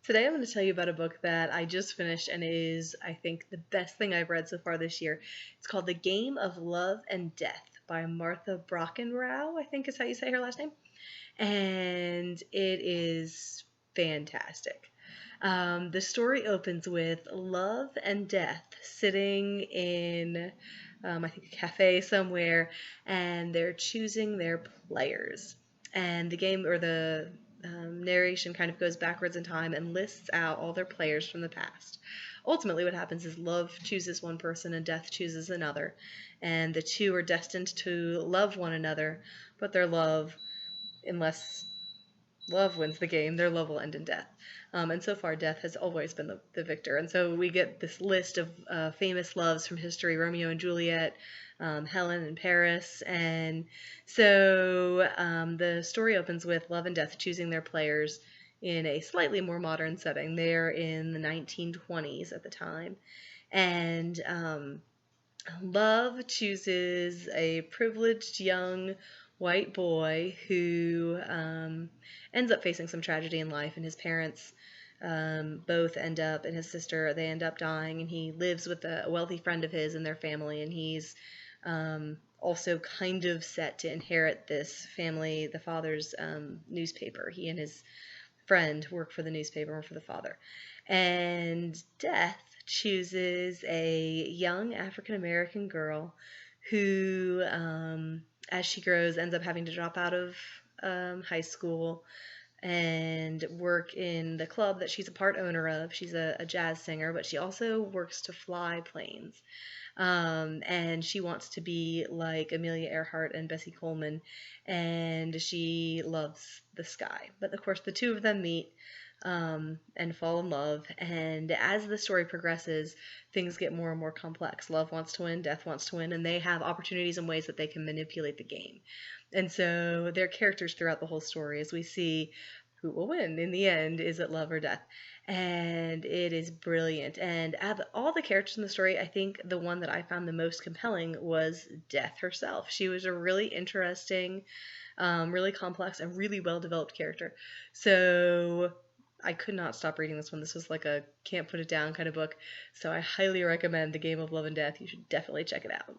Today I'm going to tell you about a book that I just finished and is, I think, the best thing I've read so far this year. It's called The Game of Love and Death by Martha Brockenbrough, I think is how you say her last name. And it is fantastic. The story opens with Love and Death sitting in, I think, a cafe somewhere, and they're choosing their players. And the game, or the narration kind of goes backwards in time and lists out all their players from the past. Ultimately, what happens is love chooses one person and death chooses another, and the two are destined to love one another, but their love, unless love wins the game, their love will end in death. And so far, death has always been the victor. And so we get this list of famous loves from history: Romeo and Juliet, Helen and Paris. And so the story opens with love and death choosing their players in a slightly more modern setting. They're in the 1920s at the time. And love chooses a privileged young white boy who ends up facing some tragedy in life, and his parents both end up, and his sister, they end up dying, and he lives with a wealthy friend of his and their family, and he's also kind of set to inherit this family, the father's newspaper. He and his friend work for the newspaper or for the father. And Death chooses a young African American girl who, as she grows, ends up having to drop out of high school and work in the club that she's a part owner of. She's a jazz singer, but she also works to fly planes. And she wants to be like Amelia Earhart and Bessie Coleman, and she loves the sky. But of course, the two of them meet and fall in love, and as the story progresses, things get more and more complex. Love wants to win, death wants to win, and they have opportunities and ways that they can manipulate the game. And so they're characters throughout the whole story as we see who will win in the end. Is it love or death? And it is brilliant. And of all the characters in the story, I think the one that I found the most compelling was Death herself. She was a really interesting, really complex, and really well developed character. So I could not stop reading this one. This was like a can't put it down kind of book. So I highly recommend The Game of Love and Death. You should definitely check it out.